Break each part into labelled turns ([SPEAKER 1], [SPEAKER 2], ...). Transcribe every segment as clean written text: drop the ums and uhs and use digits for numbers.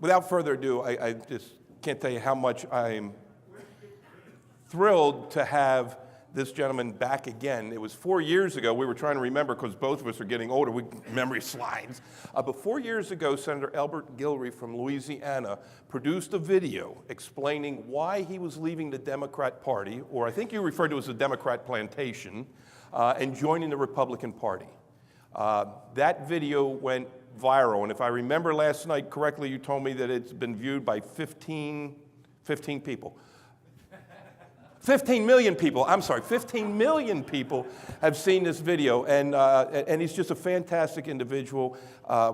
[SPEAKER 1] Without further ado, I just can't tell you how much I'm thrilled to have this gentleman back again. It was 4 years ago. We were trying to remember because both of us are getting older. Memory slides. But 4 years ago, Senator Elbert Guillory from Louisiana produced a video explaining why he was leaving the Democrat Party, or I think you referred to it as the Democrat plantation, and joining the Republican Party. That video went viral, and if I remember last night correctly, you told me that it's been viewed by 15 people. 15 million people, I'm sorry, 15 million people have seen this video, and he's just a fantastic individual.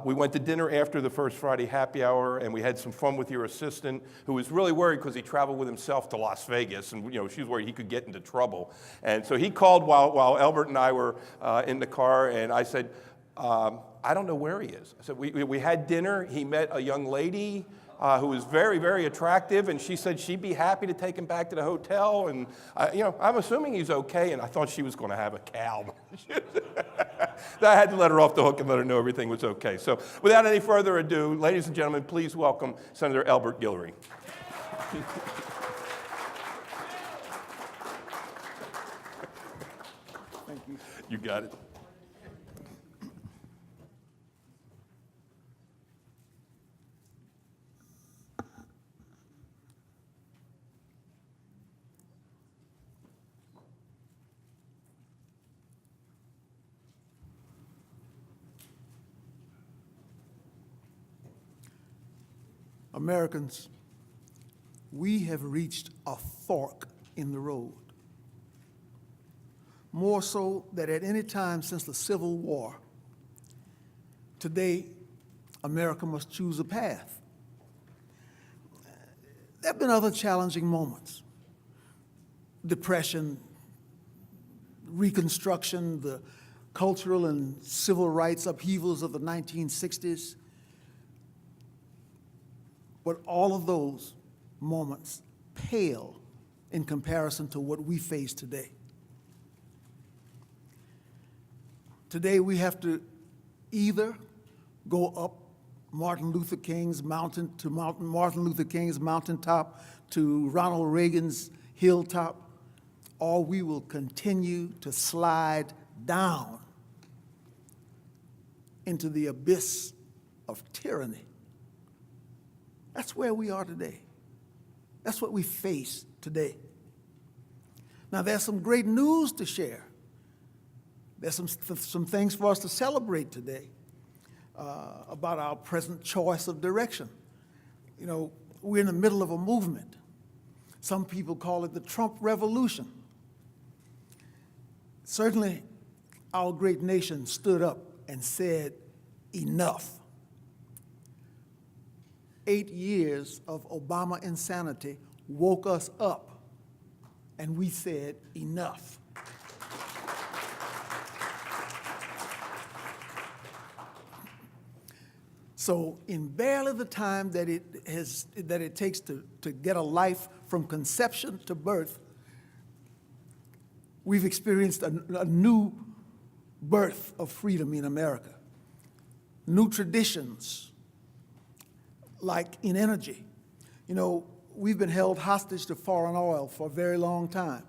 [SPEAKER 1] We went to dinner after the first Friday happy hour, and we had some fun with your assistant, who was really worried because he traveled with himself to Las Vegas, and she was worried he could get into trouble. And so he called while Elbert and I were in the car, and I said, I don't know where he is. I said, we had dinner. He met a young lady who was very, very attractive, and she said she'd be happy to take him back to the hotel. And I'm assuming he's okay, and I thought she was going to have a cow. I had to let her off the hook and let her know everything was okay. So without any further ado, ladies and gentlemen, please welcome Senator Elbert Guillory.
[SPEAKER 2] Thank you.
[SPEAKER 1] You got it.
[SPEAKER 2] Americans, we have reached a fork in the road. More so than at any time since the Civil War. Today, America must choose a path. There have been other challenging moments. Depression, Reconstruction, the cultural and civil rights upheavals of the 1960s. But all of those moments pale in comparison to what we face today. Today we have to either go up Martin Luther King's mountain to Martin Luther King's mountaintop to Ronald Reagan's hilltop, or we will continue to slide down into the abyss of tyranny. That's where we are today. That's what we face today. Now, there's some great news to share. There's some things for us to celebrate today about our present choice of direction. We're in the middle of a movement. Some people call it the Trump Revolution. Certainly, our great nation stood up and said, enough. 8 years of Obama insanity woke us up, and we said, enough. So in barely the time that it takes to get a life from conception to birth, we've experienced a new birth of freedom in America. New traditions, like in energy. We've been held hostage to foreign oil for a very long time.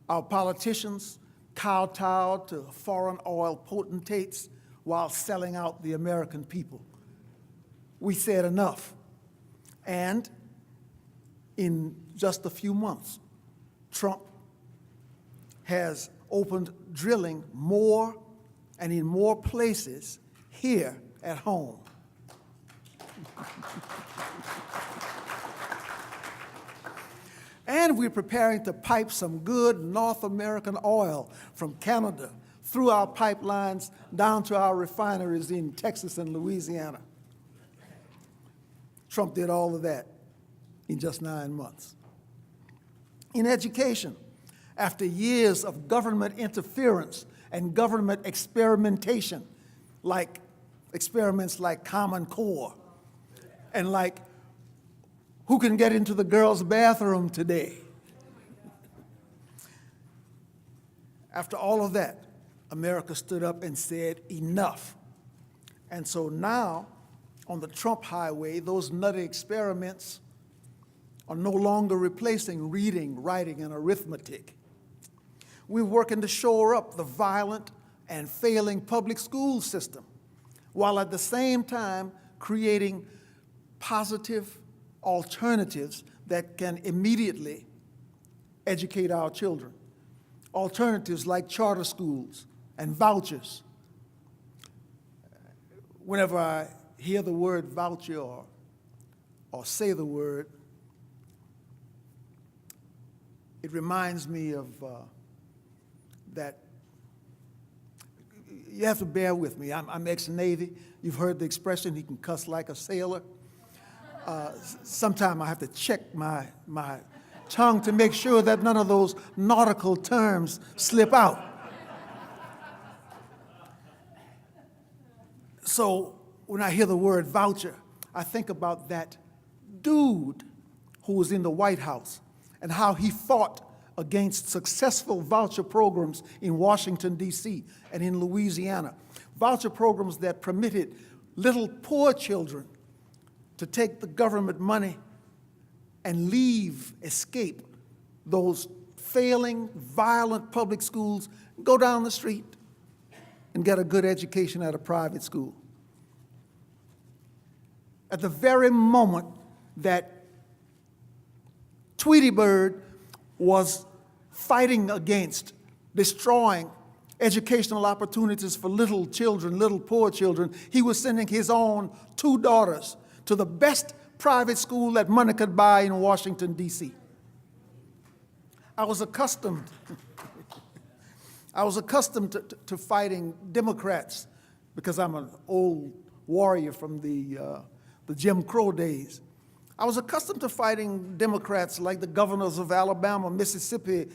[SPEAKER 2] Our politicians kowtowed to foreign oil potentates while selling out the American people. We said enough. And in just a few months, Trump has opened drilling more and in more places here at home. And we're preparing to pipe some good North American oil from Canada through our pipelines down to our refineries in Texas and Louisiana. Trump did all of that in just 9 months. In education, after years of government interference and government experimentation, like experiments like Common Core, and like who can get into the girls' bathroom today? After all of that, America stood up and said, enough. And so now, on the Trump highway, those nutty experiments are no longer replacing reading, writing, and arithmetic. We're working to shore up the violent and failing public school system, while at the same time creating positive alternatives that can immediately educate our children. Alternatives like charter schools and vouchers. Whenever I hear the word voucher or say the word, it reminds me of that. You have to bear with me. I'm ex-Navy. You've heard the expression, he can cuss like a sailor. Sometimes I have to check my tongue to make sure that none of those nautical terms slip out. So when I hear the word voucher, I think about that dude who was in the White House and how he fought against successful voucher programs in Washington, D.C. and in Louisiana. Voucher programs that permitted little poor children to take the government money and escape those failing, violent public schools, go down the street and get a good education at a private school. At the very moment that Tweety Bird was fighting against destroying educational opportunities for little children, little poor children, he was sending his own 2 daughters to the best private school that money could buy in Washington, D.C. I was accustomed to fighting Democrats because I'm an old warrior from the Jim Crow days. I was accustomed to fighting Democrats like the governors of Alabama, Mississippi,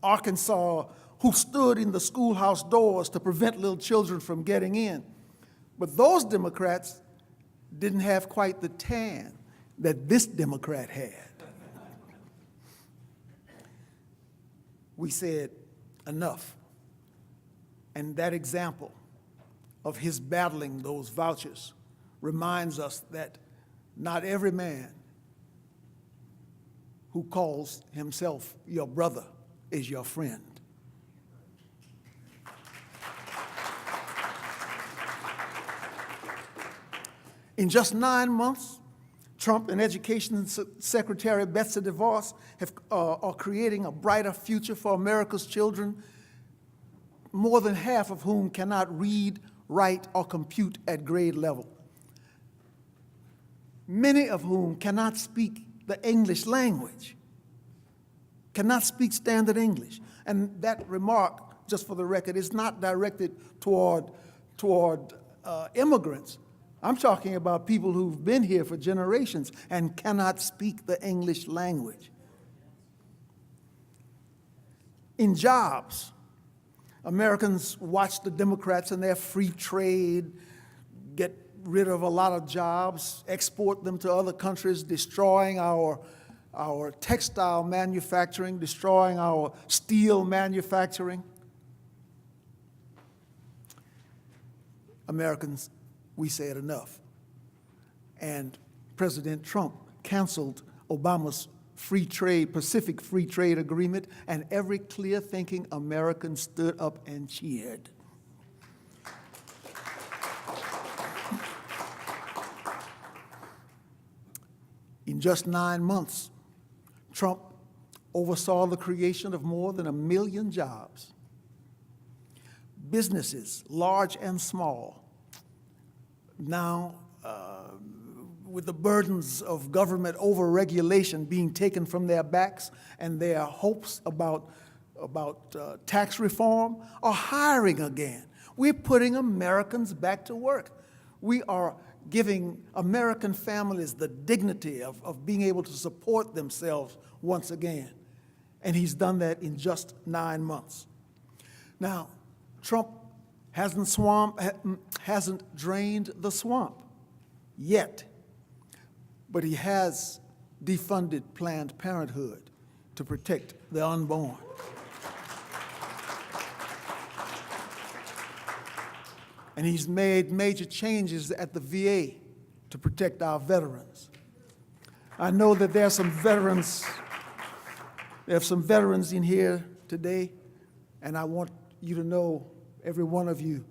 [SPEAKER 2] Arkansas, who stood in the schoolhouse doors to prevent little children from getting in. But those Democrats didn't have quite the tan that this Democrat had. We said, enough. And that example of his battling those vouchers reminds us that not every man who calls himself your brother is your friend. In just 9 months, Trump and Education Secretary Betsy DeVos are creating a brighter future for America's children, more than half of whom cannot read, write, or compute at grade level. Many of whom cannot speak the English language, cannot speak standard English. And that remark, just for the record, is not directed toward immigrants. I'm talking about people who've been here for generations and cannot speak the English language. In jobs, Americans watch the Democrats and their free trade get rid of a lot of jobs, export them to other countries, destroying our textile manufacturing, destroying our steel manufacturing. Americans, we said enough. And President Trump canceled Obama's free trade, Pacific Free Trade Agreement, and every clear-thinking American stood up and cheered. In just 9 months, Trump oversaw the creation of more than 1 million jobs. Businesses, large and small, now with the burdens of government overregulation being taken from their backs and their hopes about tax reform, are hiring again. We're putting Americans back to work. We are giving American families the dignity of being able to support themselves once again. And he's done that in just 9 months. Now, Trump hasn't drained the swamp yet, but he has defunded Planned Parenthood to protect the unborn. And he's made major changes at the VA to protect our veterans. I know that there are some veterans in here today, and I want you to know, every one of you,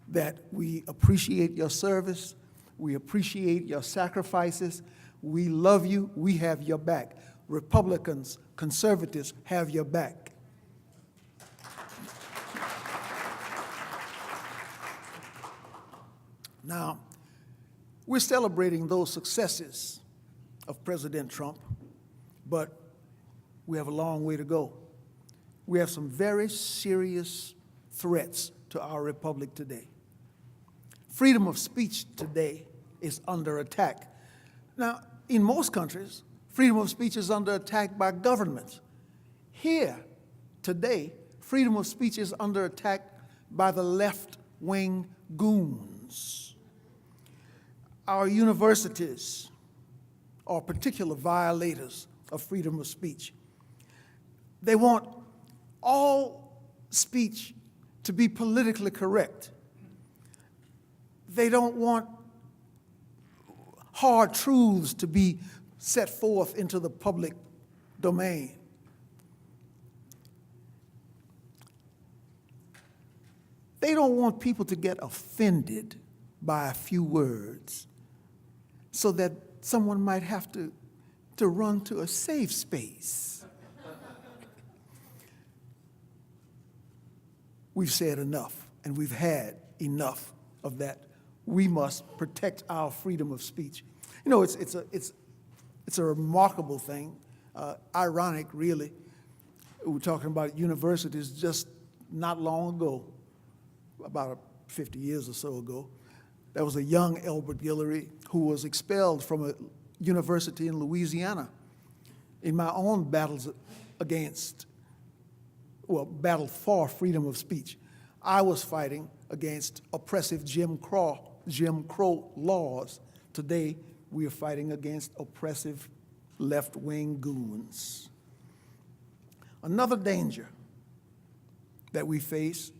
[SPEAKER 2] that we appreciate your service, we appreciate your sacrifices, we love you, we have your back. Republicans, conservatives have your back. Now, we're celebrating those successes of President Trump, but we have a long way to go. We have some very serious threats to our republic today. Freedom of speech today is under attack. Now, in most countries, freedom of speech is under attack by governments. Here, today, freedom of speech is under attack by the left-wing goons. Our universities are particular violators of freedom of speech. They want all speech to be politically correct. They don't want hard truths to be set forth into the public domain. They don't want people to get offended by a few words so that someone might have to run to a safe space. We've said enough, and we've had enough of that. We must protect our freedom of speech. You know, it's a remarkable thing, ironic, really. We were talking about universities just not long ago, about 50 years or so ago. There was a young Elbert Guillory who was expelled from a university in Louisiana. In my own battles battle for freedom of speech, I was fighting against oppressive Jim Crow laws. Today, we are fighting against oppressive left-wing goons. Another danger that we face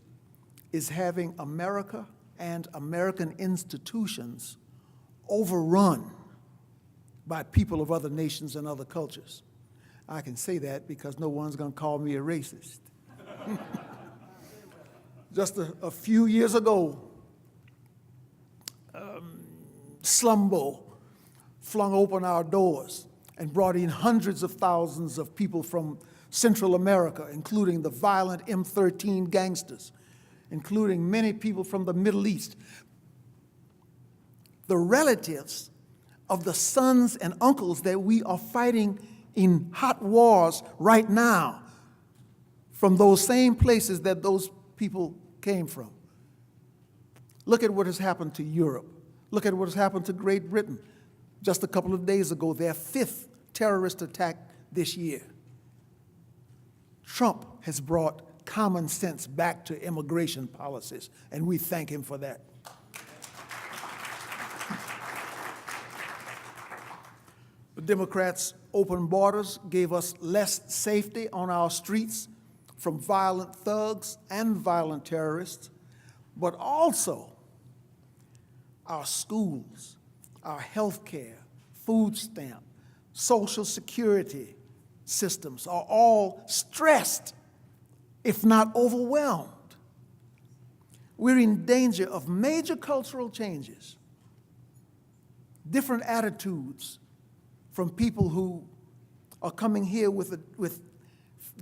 [SPEAKER 2] is having America and American institutions overrun by people of other nations and other cultures. I can say that because no one's going to call me a racist. Just a few years ago, Slumbo flung open our doors and brought in hundreds of thousands of people from Central America, including the violent M13 gangsters, including many people from the Middle East. The relatives of the sons and uncles that we are fighting in hot wars right now from those same places that those people came from. Look at what has happened to Europe. Look at what has happened to Great Britain. Just a couple of days ago, their 5th terrorist attack this year. Trump has brought common sense back to immigration policies, and we thank him for that. The Democrats' open borders gave us less safety on our streets from violent thugs and violent terrorists, but also our schools, our health care, food stamp, Social Security systems are all stressed, if not overwhelmed. We're in danger of major cultural changes, different attitudes from people who are coming here with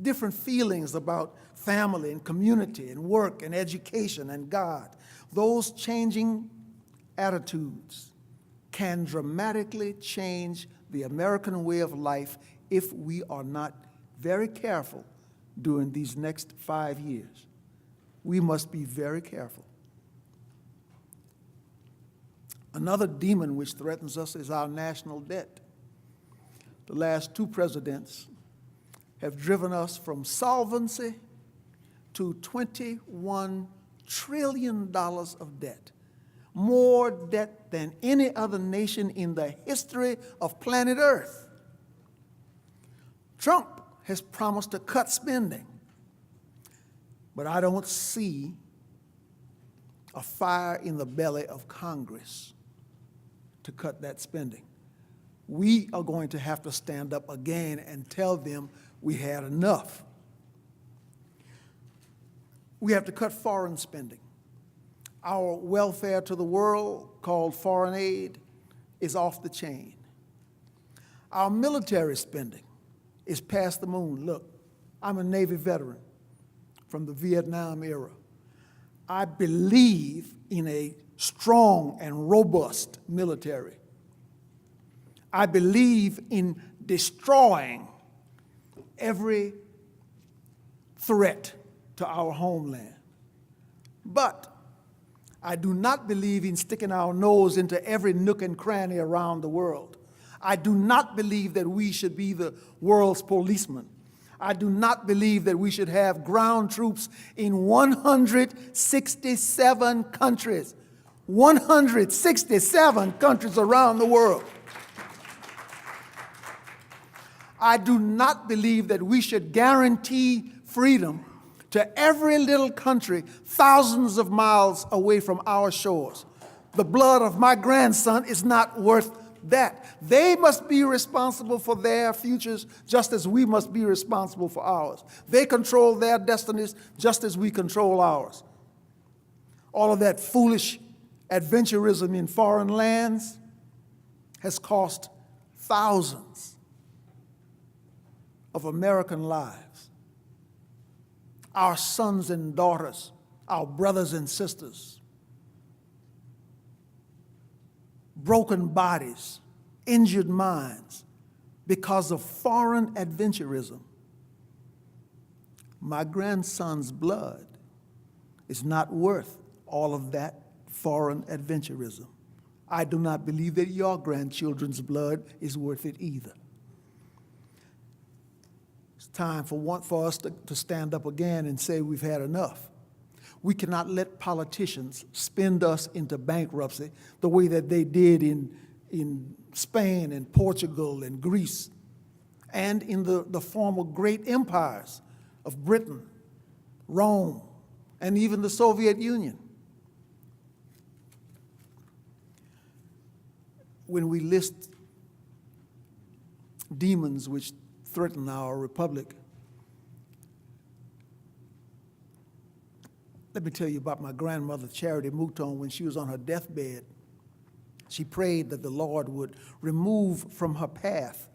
[SPEAKER 2] different feelings about family and community and work and education and God. Those changing attitudes can dramatically change the American way of life if we are not very careful during these next 5 years. We must be very careful. Another demon which threatens us is our national debt. The last 2 presidents have driven us from solvency to $21 trillion of debt, more debt than any other nation in the history of planet Earth. Trump has promised to cut spending, but I don't see a fire in the belly of Congress to cut that spending. We are going to have to stand up again and tell them we had enough. We have to cut foreign spending. Our welfare to the world, called foreign aid, is off the chain. Our military spending is past the moon. Look, I'm a Navy veteran from the Vietnam era. I believe in a strong and robust military. I believe in destroying every threat to our homeland. But I do not believe in sticking our nose into every nook and cranny around the world. I do not believe that we should be the world's policeman. I do not believe that we should have ground troops in 167 countries. 167 countries around the world. I do not believe that we should guarantee freedom to every little country thousands of miles away from our shores. The blood of my grandson is not worth that. They must be responsible for their futures just as we must be responsible for ours. They control their destinies just as we control ours. All of that foolish adventurism in foreign lands has cost thousands of American lives. Our sons and daughters, our brothers and sisters, broken bodies, injured minds because of foreign adventurism. My grandson's blood is not worth all of that foreign adventurism. I do not believe that your grandchildren's blood is worth it either. It's time for us to stand up again and say we've had enough. We cannot let politicians spend us into bankruptcy the way that they did in Spain and Portugal and Greece and in the former great empires of Britain, Rome, and even the Soviet Union. When we list demons which threaten our republic, let me tell you about my grandmother, Charity Mouton. When she was on her deathbed, she prayed that the Lord would remove from her path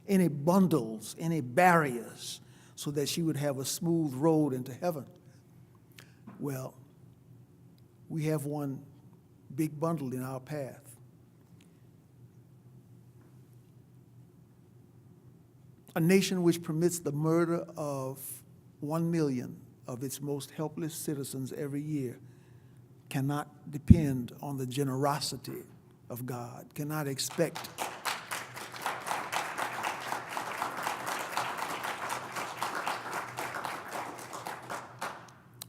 [SPEAKER 2] any bundles, any barriers, so that she would have a smooth road into heaven. Well, we have one big bundle in our path. A nation which permits the murder of 1 million of its most helpless citizens every year cannot depend on the generosity of God, cannot expect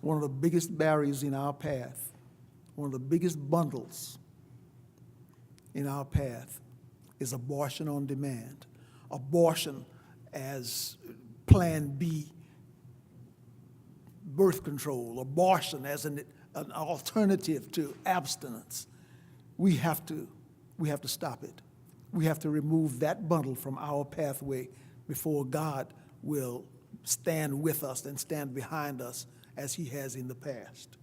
[SPEAKER 2] one of the biggest barriers in our path, one of the biggest bundles in our path is abortion on demand. Abortion as Plan B birth control, abortion as an alternative to abstinence. We have to stop it. We have to remove that bundle from our pathway before God will stand with us and stand behind us as he has in the past.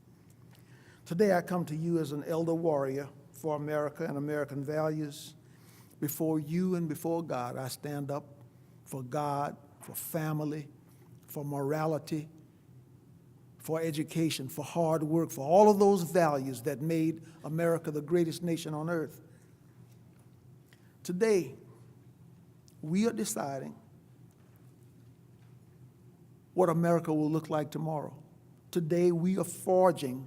[SPEAKER 2] Today I come to you as an elder warrior for America and American values. Before you and before God, I stand up for God, for family, for morality, for education, for hard work, for all of those values that made America the greatest nation on earth. Today, we are deciding what America will look like tomorrow. Today, we are forging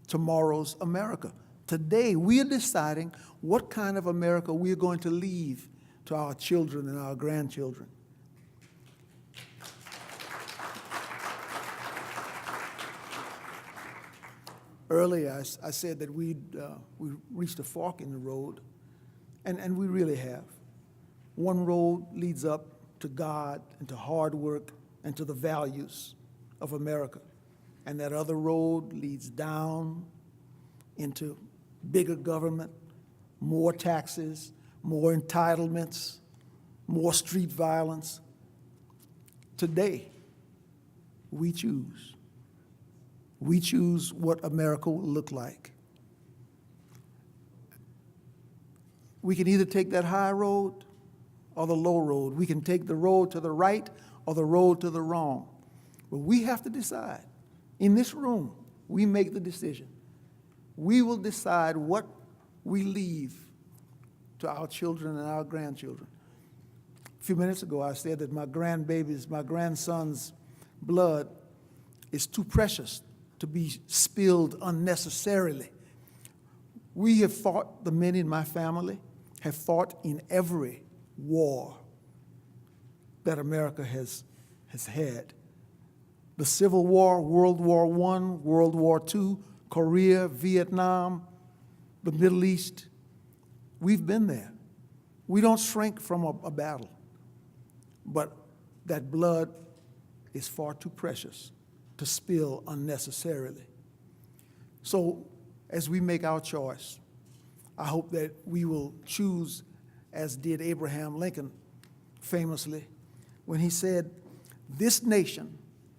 [SPEAKER 2] tomorrow's America. Today, we are deciding what kind of America we are going to leave to our children and our grandchildren. Earlier, I said that we reached a fork in the road, and we really have. One road leads up to God and to hard work and to the values of America, and that other road leads down into bigger government, more taxes, more entitlements, more street violence. Today, we choose. We choose what America will look like. We can either take that high road or the low road. We can take the road to the right or the road to the wrong. But we have to decide. In this room, we make the decision. We will decide what we leave to our children and our grandchildren. A few minutes ago, I said that my grandbaby's, my grandson's blood is too precious to be spilled unnecessarily. We have fought, the men in my family have fought in every war that America has had. The Civil War, World War I, World War II, Korea, Vietnam, the Middle East. We've been there. We don't shrink from a battle, but that blood is far too precious to spill unnecessarily. So as we make our choice, I hope that we will choose as did Abraham Lincoln famously when he said, "This nation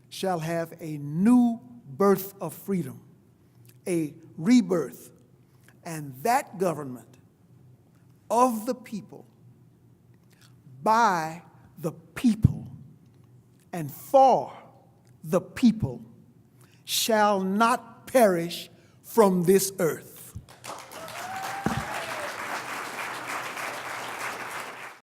[SPEAKER 2] shall have a new birth of freedom, a rebirth, and that government of the people, by the people, and for the people, shall not perish from this earth."